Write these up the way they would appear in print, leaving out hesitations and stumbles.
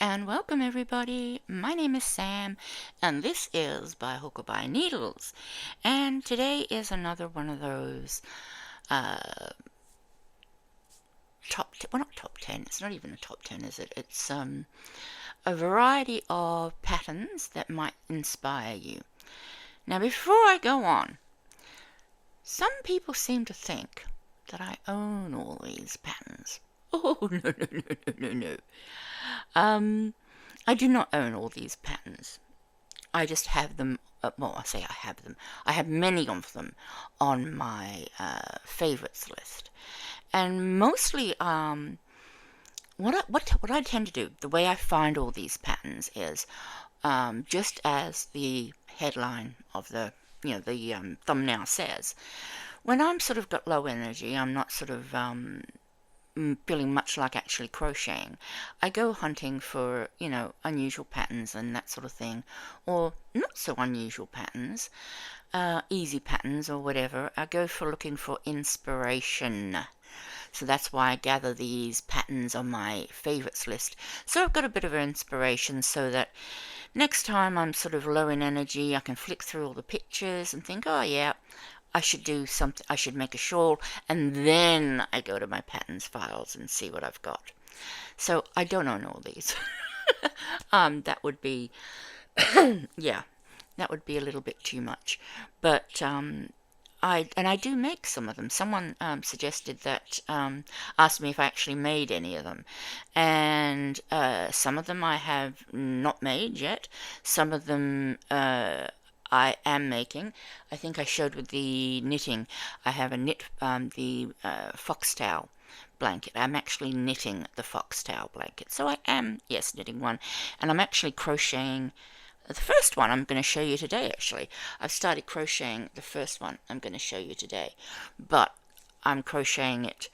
and welcome everybody. My name is Sam and this is By Hook or By Needles, and today is another one of those not top 10, it's not even a top 10, is it? It's a variety of patterns that might inspire you. Now before I go on, some people seem to think that I own all these patterns. Oh, no. I do not own all these patterns. I just have them, well, I say I have them. I have many of them on my favorites list. And mostly, what I tend to do, the way I find all these patterns is, just as the headline of the thumbnail says, when I'm sort of got low energy, I'm not sort of feeling much like actually crocheting, I go hunting for, unusual patterns and that sort of thing, or not so unusual patterns, easy patterns or whatever. I go for looking for inspiration. So that's why I gather these patterns on my favorites list. So I've got a bit of inspiration so that next time I'm sort of low in energy, I can flick through all the pictures and think, oh yeah, I should do something, I should make a shawl, and then I go to my patterns files and see what I've got. So I don't own all these. That would be, yeah, that would be a little bit too much. But I do make some of them. Someone suggested that, asked me if I actually made any of them. And some of them I have not made yet. Some of them I am making. I think I showed with the knitting. I have the foxtail blanket. I'm actually knitting the foxtail blanket. So I am, yes, knitting one. And I'm actually crocheting the first one I'm going to show you today, actually. I've started crocheting the first one I'm going to show you today. But I'm crocheting it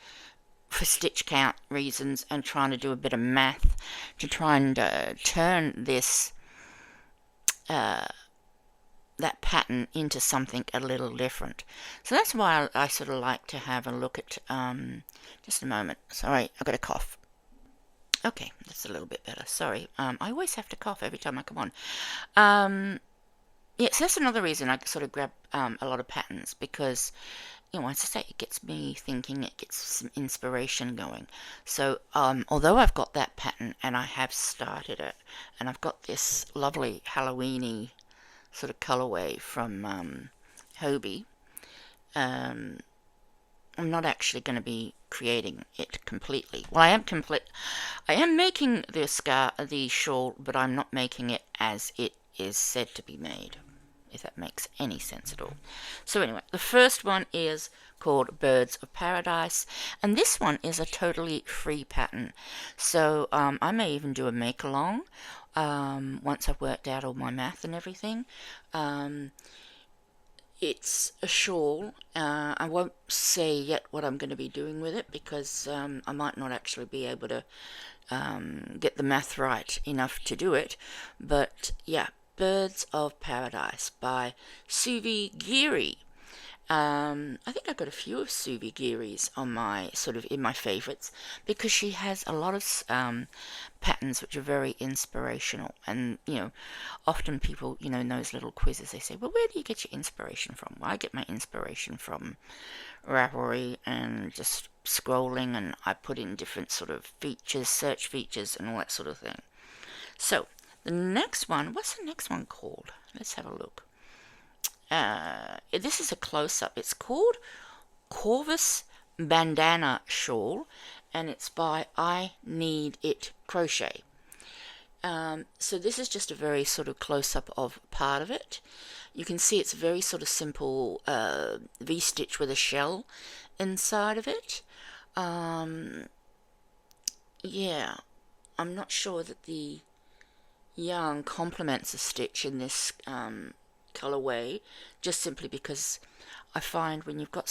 for stitch count reasons and trying to do a bit of math to try and turn this that pattern into something a little different. So that's why I sort of like to have a look at, just a moment, sorry, I got a cough. Okay, that's a little bit better, sorry. I always have to cough every time I come on. Yeah, so that's another reason I sort of grab a lot of patterns, because, as I say, it gets me thinking, it gets some inspiration going. So, although I've got that pattern and I have started it, and I've got this lovely Halloweeny sort of colorway from Hobie, I'm not actually going to be creating it completely. Well, I am making the shawl, but I'm not making it as it is said to be made, if that makes any sense at all. So anyway, the first one is called Birds of Paradise, and this one is a totally free pattern. So I may even do a make along once I've worked out all my math and everything. It's a shawl. I won't say yet what I'm going to be doing with it, because I might not actually be able to get the math right enough to do it. But yeah, Birds of Paradise by Suvi Giri. I think I've got a few of Suvi Giri's on my in my favorites, because she has a lot of patterns which are very inspirational. And often people, in those little quizzes, they say, well, where do you get your inspiration from? Well, I get my inspiration from Ravelry and just scrolling, and I put in different sort of features, search features, and all that sort of thing. So the next one, what's the next one called? Let's have a look. This is a close-up. It's called Corvus Bandana Shawl, and it's by I Need It Crochet. So this is just a very sort of close-up of part of it. You can see it's a very sort of simple V-stitch with a shell inside of it. Yeah, I'm not sure that the yarn complements the stitch in this colorway, just simply because I find when you've got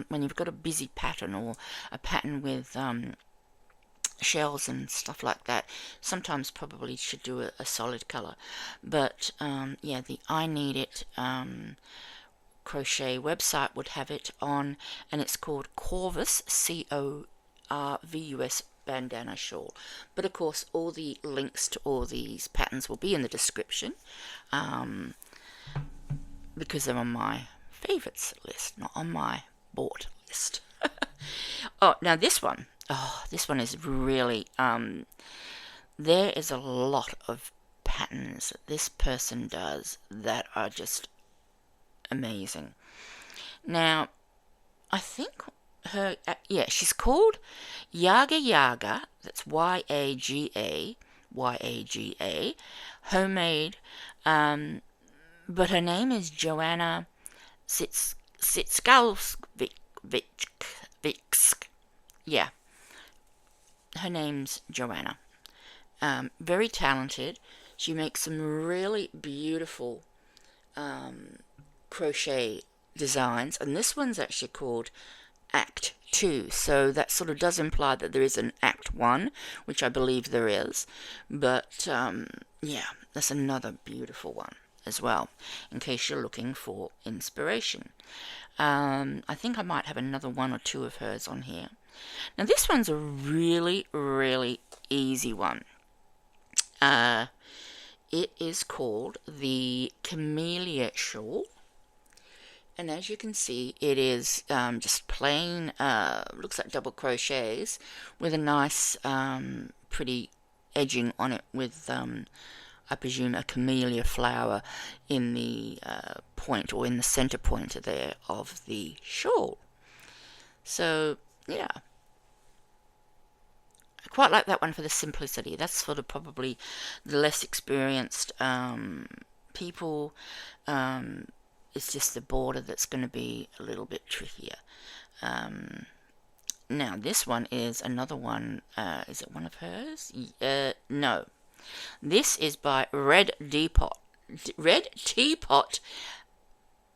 when you've got a busy pattern, or a pattern with shells and stuff like that, sometimes probably should do a solid color. But yeah, the I Need It crochet website would have it on, and it's called Corvus, Corvus Bandana Shawl. But of course, all the links to all these patterns will be in the description, because they're on my favorites list, not on my bought list. Oh, now this one. Oh, this one is really, there is a lot of patterns that this person does that are just amazing. Now, I think her, yeah, she's called Yaga Yaga, that's Y-A-G-A, Y-A-G-A, homemade, but her name is Joanna Sitskalvik. Yeah, her name's Joanna. Very talented. She makes some really beautiful crochet designs, and this one's actually called Act 2, so that sort of does imply that there is an Act 1, which I believe there is, but yeah, that's another beautiful one as well, in case you're looking for inspiration. I think I might have another one or two of hers on here. Now this one's a really, really easy one. It is called the Camilla Shawl, and as you can see, it is just plain, looks like double crochets with a nice pretty edging on it with I presume a camellia flower in the point, or in the center point there of the shawl. So yeah, I quite like that one for the simplicity. That's sort of probably the less experienced people. It's just the border that's going to be a little bit trickier. Now this one is another one. Is it one of hers? No. This is by Red Teapot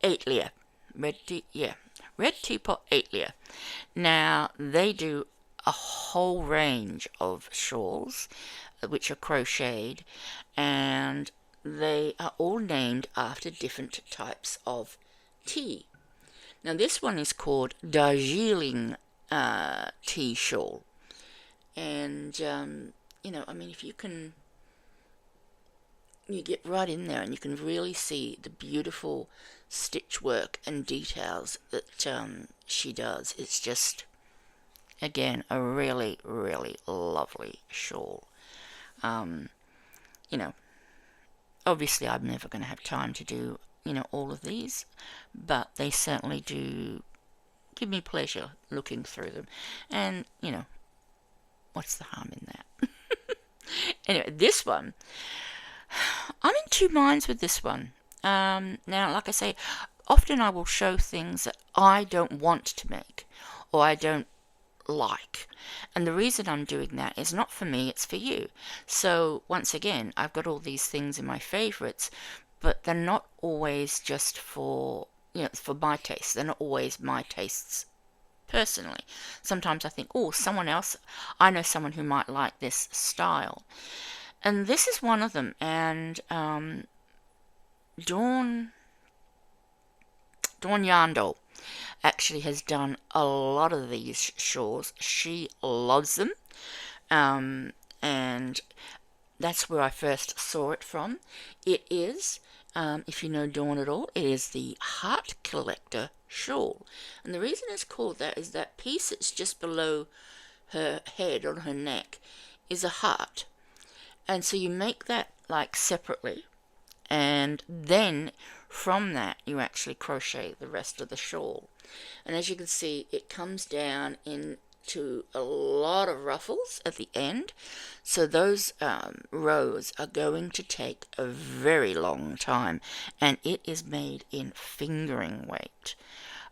Atelier. Red Teapot Atelier. Now they do a whole range of shawls which are crocheted, and they are all named after different types of tea. Now this one is called DarjeelingTea Shawl, and you know, I mean, if you can, you get right in there and you can really see the beautiful stitch work and details that she does. It's just, again, a really, really lovely shawl. You know, obviously I'm never going to have time to do, you know, all of these, but they certainly do give me pleasure looking through them. And, you know, what's the harm in that? Anyway, this one, I'm in two minds with this one. Now, like I say, often I will show things that I don't want to make, or I don't like. And the reason I'm doing that is not for me, it's for you. So, once again, I've got all these things in my favorites, but they're not always just for, you know, for my taste. They're not always my tastes personally. Sometimes I think, oh, someone else, I know someone who might like this style. And this is one of them. And Dawn Yandel actually has done a lot of these shawls. She loves them. And that's where I first saw it from. It is, if you know Dawn at all, it is the Heart Collector Shawl. And the reason it's called that is that piece that's just below her head, on her neck, is a heart. And so you make that like separately, and then from that you actually crochet the rest of the shawl. And as you can see, it comes down into a lot of ruffles at the end, so those rows are going to take a very long time, and it is made in fingering weight.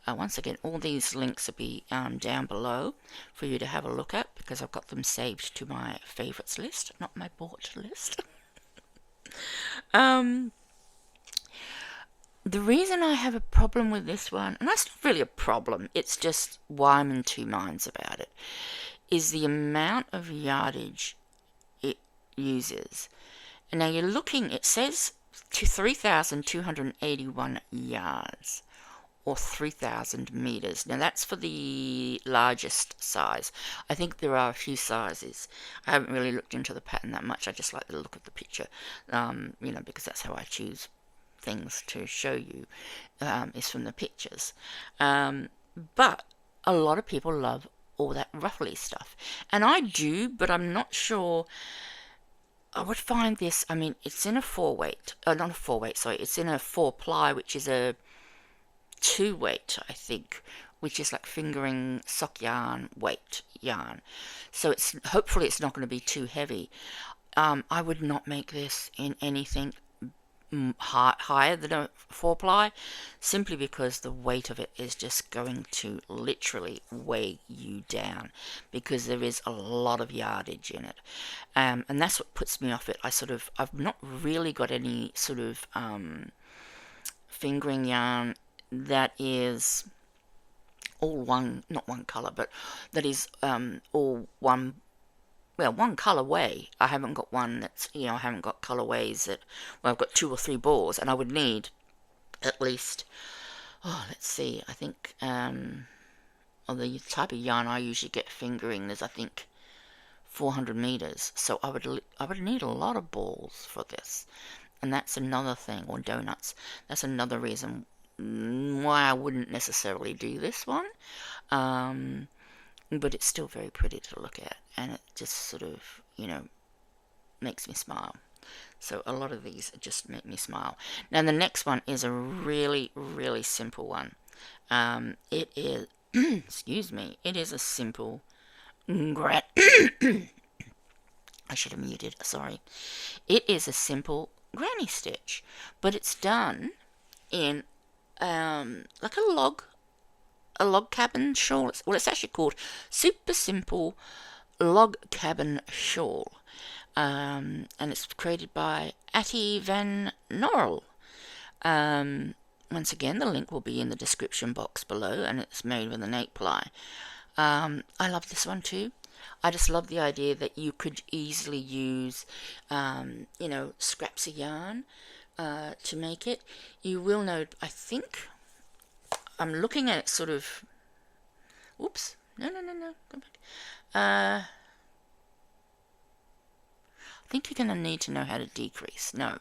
Once again, all these links will be down below for you to have a look at, because I've got them saved to my favorites list, not my bought list. The reason I have a problem with this one, and that's not really a problem, it's just why I'm in two minds about it, is the amount of yardage it uses. And now you're looking, it says to 3,281 yards, or 3,000 meters. Now that's for the largest size. I think there are a few sizes. I haven't really looked into the pattern that much. I just like the look of the picture, because that's how I choose things to show you, is from the pictures. But a lot of people love all that ruffly stuff, and I do, but I'm not sure. I would find this, I mean, it's in a 4-weight, not a 4-weight, sorry, it's in a 4-ply, which is a 2-weight, I think, which is like fingering sock yarn weight yarn. So hopefully it's not going to be too heavy. I would not make this in anything higher than a 4-ply, simply because the weight of it is just going to literally weigh you down, because there is a lot of yardage in it, and that's what puts me off it. I've not really got any sort of fingering yarn that is all not one color, but that is all one colorway. I haven't got one that's, I haven't got colorways that, I've got 2 or 3 balls, and I would need at least, let's see, I think, the type of yarn I usually get fingering, there's, I think, 400 meters, so I would need a lot of balls for this, and that's another thing, or donuts, that's another reason why I wouldn't necessarily do this one. But it's still very pretty to look at, and it just sort of, makes me smile. So a lot of these just make me smile. Now the next one is a really, really simple one. It is, excuse me, it is a simple, I should have muted, sorry. It is a simple granny stitch, but it's done in, like a log cabin shawl. Well, it's actually called Super Simple Log Cabin Shawl, and it's created by Attie Van Norrell. Once again, the link will be in the description box below, and it's made with an 8-ply. I love this one too. I just love the idea that you could easily use, scraps of yarn to make it. You will know, I think, I'm looking at it sort of, oops, no, go back. I think you're going to need to know how to decrease. No,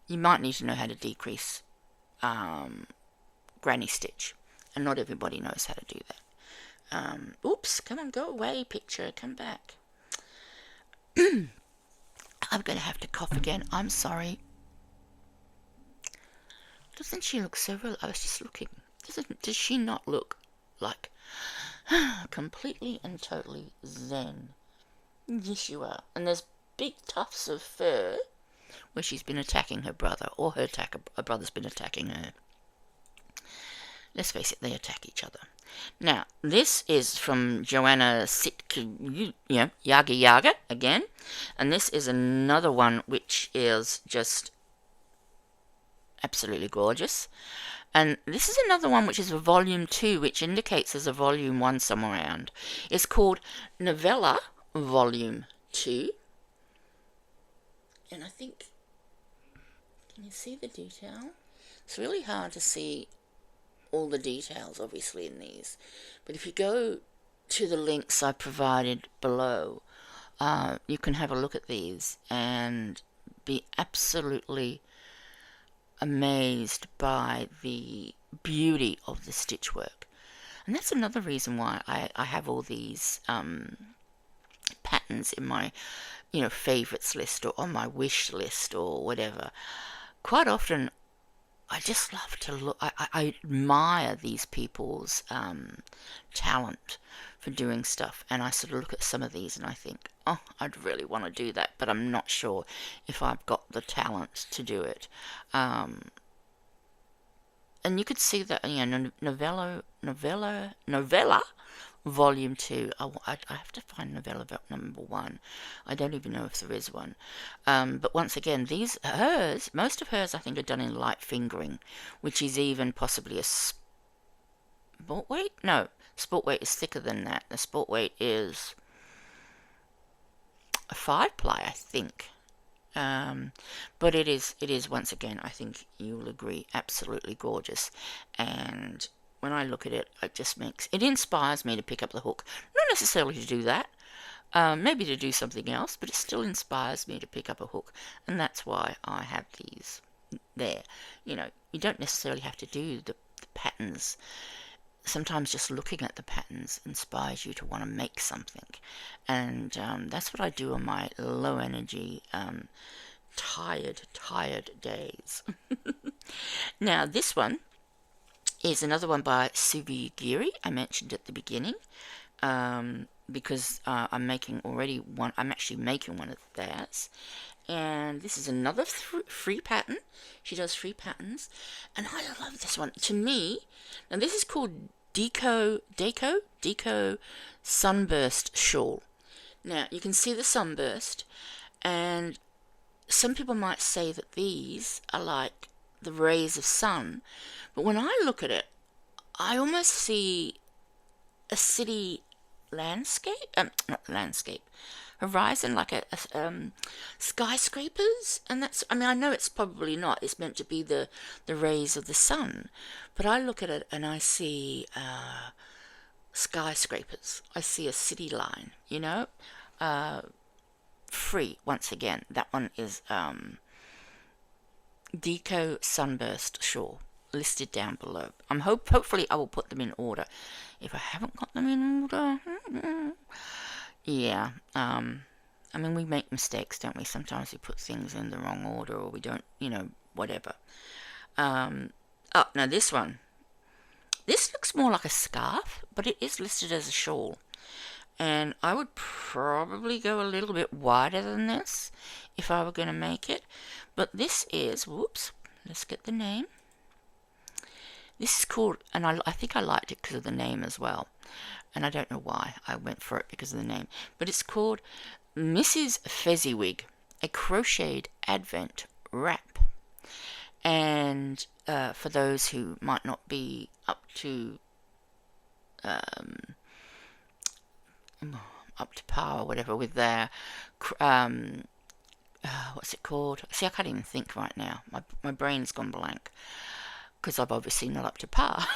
you might need to know how to decrease granny stitch, and not everybody knows how to do that. Oops, come on, go away, picture, come back. I'm going to have to cough again, I'm sorry. Doesn't she look so real? I was just looking. Does she not look like completely and totally zen? Yes, you are. And there's big tufts of fur where she's been attacking her brother, or her brother's been attacking her. Let's face it, they attack each other. Now, this is from Joanna Yaga Yaga again, and this is another one which is just absolutely gorgeous. And this is another one which is a volume 2, which indicates there's a volume 1 somewhere around. It's called Novela Volume 2. And I think, can you see the detail? It's really hard to see all the details, obviously, in these. But if you go to the links I provided below, you can have a look at these and be absolutely amazed by the beauty of the stitch work. And that's another reason why I have all these patterns in my favorites list, or on my wish list, or whatever. Quite often I just love to look, I admire these people's talent for doing stuff, and I sort of look at some of these and I think, oh, I'd really want to do that, but I'm not sure if I've got the talent to do it. And you could see that, Novela Volume 2. I have to find Novella number 1. I don't even know if there is one. But once again, most of hers, I think, are done in light fingering, which is even possibly a sport weight? No, sport weight is thicker than that. The sport weight is a 5-ply, I think. But it is once again, I think you'll agree, absolutely gorgeous. And when I look at it, it inspires me to pick up the hook. Not necessarily to do that, maybe to do something else, but it still inspires me to pick up a hook. And that's why I have these there. You don't necessarily have to do the patterns. Sometimes just looking at the patterns inspires you to want to make something. And that's what I do on my low energy, tired days. Now, this one is another one by Subi Giri. I mentioned at the beginning, because I'm actually making one of theirs. And this is another free pattern. She does free patterns, and I love this one. To me, now this is called Deco Sunburst Shawl. Now you can see the sunburst, and some people might say that these are like the rays of sun, but when I look at it, I almost see a city landscape, not landscape, horizon, like a skyscrapers. And I know it's probably not, it's meant to be the rays of the sun, but I look at it and I see skyscrapers, I see a city line, free. Once again, that one is Deco Sunburst Shawl, listed down below. Hopefully I will put them in order. If I haven't got them in order, yeah, we make mistakes, don't we? Sometimes we put things in the wrong order, or we don't, whatever. Now this one. This looks more like a scarf, but it is listed as a shawl. And I would probably go a little bit wider than this if I were going to make it. But this is, let's get the name. This is called, and I think I liked it because of the name as well. And I don't know why I went for it because of the name. But it's called Mrs. Fezziwig, a crocheted advent wrap. And for those who might not be up to par or whatever with their what's it called? See, I can't even think right now. My brain's gone blank because I'm obviously not up to par.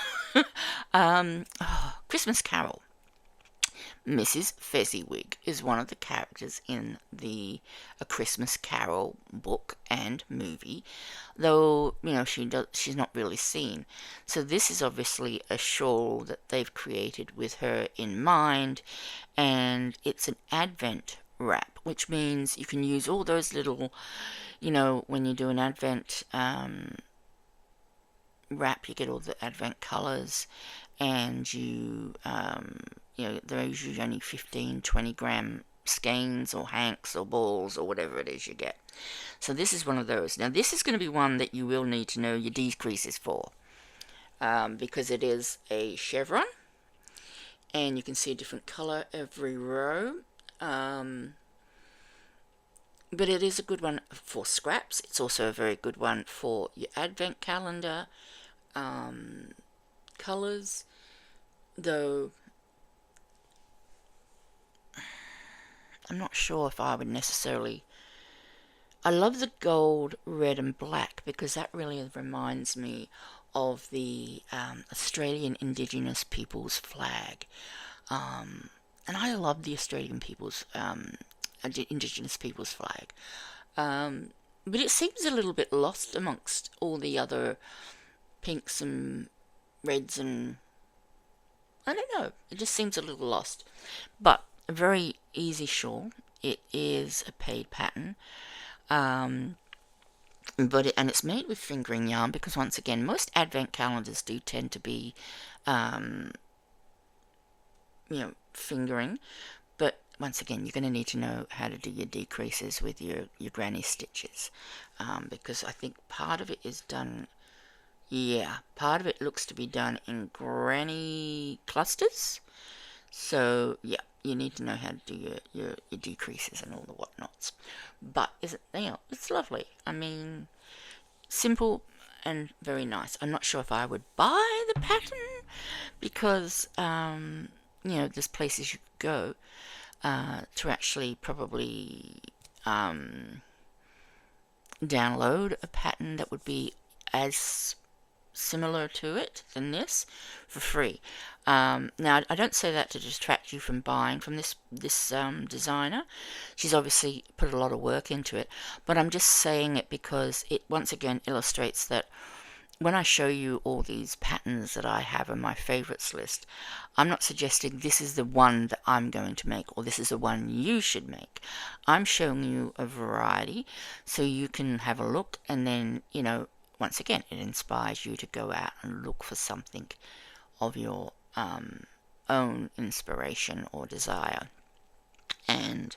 Christmas Carol. Mrs. Fezziwig is one of the characters in the A Christmas Carol book and movie, though she's not really seen. So this is obviously a shawl that they've created with her in mind, and it's an advent wrap, which means you can use all those little, when you do an advent wrap, you get all the advent colors, and they're usually only 15-20 gram skeins or hanks or balls or whatever it is you get. So this is one of those. Now this is going to be one that you will need to know your decreases for, because it is a chevron, and you can see a different color every row. But it is a good one for scraps. It's also a very good one for your advent calendar colors, though I'm not sure if I would necessarily. I love the gold, red and black because that really reminds me of the Australian Indigenous people's flag, and I love the Australian people's Indigenous people's flag, but it seems a little bit lost amongst all the other pinks and reds, and I don't know, it just seems a little lost. But a very easy shawl. It is a paid pattern, and it's made with fingering yarn because, once again, most advent calendars do tend to be fingering, but once again, you're going to need to know how to do your decreases with your granny stitches, because I think part of it is done. Yeah, part of it looks to be done in granny clusters. So yeah, you need to know how to do your decreases and all the whatnots. But it's lovely. Simple and very nice. I'm not sure if I would buy the pattern because there's places you could go to actually probably download a pattern that would be as similar to it than this for free. Now, I don't say that to distract you from buying from this designer. She's obviously put a lot of work into it, but I'm just saying it because it once again illustrates that when I show you all these patterns that I have on my favorites list, I'm not suggesting this is the one that I'm going to make or this is the one you should make. I'm showing you a variety so you can have a look, and then, once again, it inspires you to go out and look for something of your own inspiration or desire. And,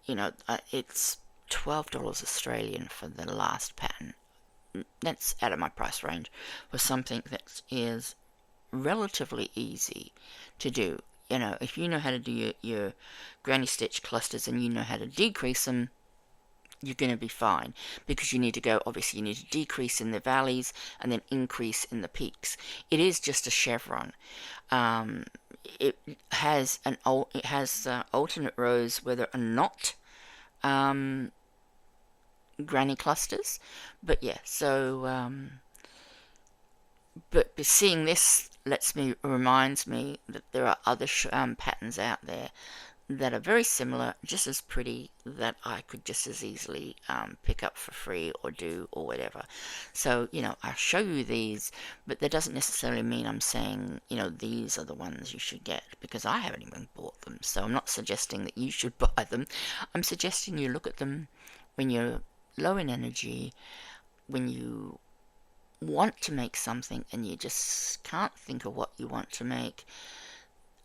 it's $12 Australian for the last pattern. That's out of my price range for something that is relatively easy to do. If you know how to do your granny stitch clusters and you know how to decrease them, you're going to be fine, because you need to decrease in the valleys and then increase in the peaks. It is just a chevron. It has alternate rows where there are not granny clusters, but yeah, so but seeing this reminds me that there are other patterns out there that are very similar, just as pretty, that I could just as easily pick up for free or do or whatever. So, I'll show you these, but that doesn't necessarily mean I'm saying, these are the ones you should get, because I haven't even bought them. So I'm not suggesting that you should buy them. I'm suggesting you look at them when you're low in energy, when you want to make something and you just can't think of what you want to make.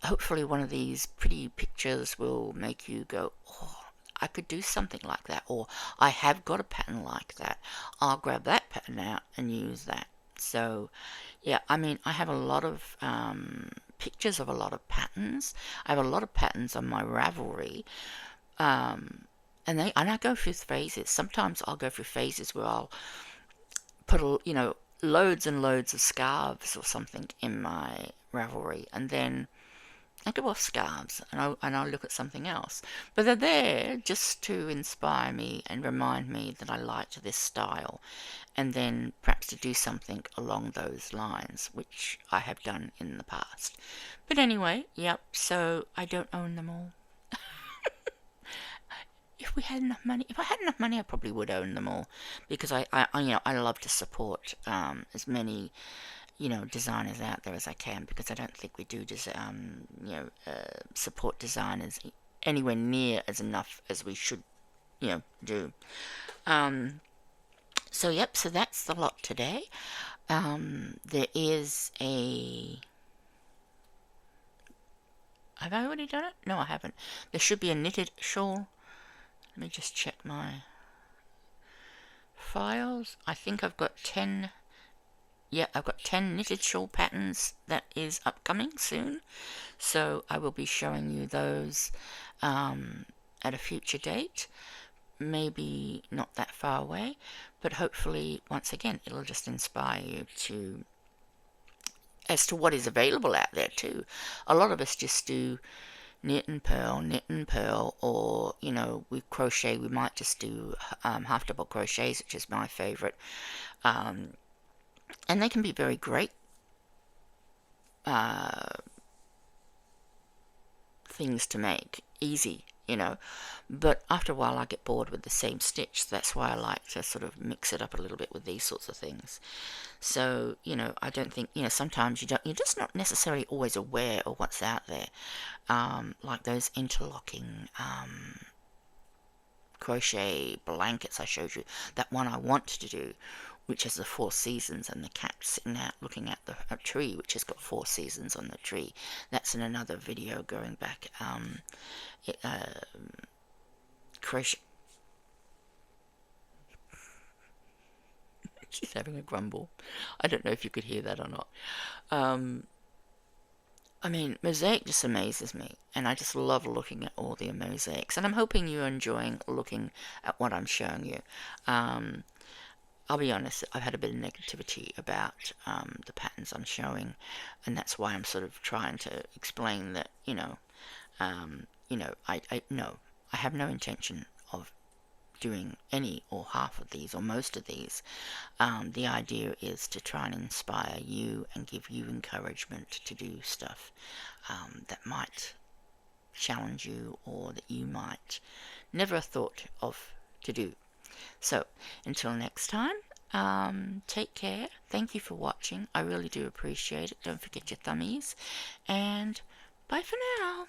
Hopefully one of these pretty pictures will make you go, oh, I could do something like that, or I have got a pattern like that. I'll grab that pattern out and use that. So yeah, I have a lot of pictures of a lot of patterns. I have a lot of patterns on my Ravelry. And I go through phases. Sometimes I'll go through phases where I'll put loads and loads of scarves or something in my Ravelry, and then I go off scarves and I'll look at something else. But they're there just to inspire me and remind me that I liked this style, and then perhaps to do something along those lines, which I have done in the past. But anyway, yep. So I don't own them all. If I had enough money, I probably would own them all, because I love to support as many designers out there as I can, because I don't think we do support designers anywhere near as enough as we should do. So yep, so that's the lot today. There is have I already done it? No, I haven't. There should be a knitted shawl. Let me just check my files. I think I've got 10. Yeah, I've got 10 knitted shawl patterns that is upcoming soon. So I will be showing you those at a future date. Maybe not that far away, but hopefully, once again, it'll just inspire you as to what is available out there too. A lot of us just do knit and pearl, or with crochet we might just do half double crochets, which is my favorite, and they can be very great things to make, easy, but after a while I get bored with the same stitch. So that's why I like to sort of mix it up a little bit with these sorts of things. So I don't think, sometimes you're just not necessarily always aware of what's out there, like those interlocking crochet blankets I showed you, that one I wanted to do, which has the 4 seasons, and the cat sitting out looking at a tree which has got 4 seasons on the tree. That's in another video going back. Crochet. She's having a grumble. I don't know if you could hear that or not. Mosaic just amazes me, and I just love looking at all the mosaics, and I'm hoping you're enjoying looking at what I'm showing you. I'll be honest, I've had a bit of negativity about the patterns I'm showing, and that's why I'm sort of trying to explain that, I have no intention of doing any or half of these or most of these, the idea is to try and inspire you and give you encouragement to do stuff that might challenge you or that you might never have thought of to do. So until next time, take care. Thank you for watching. I really do appreciate it. Don't forget your thummies, and bye for now.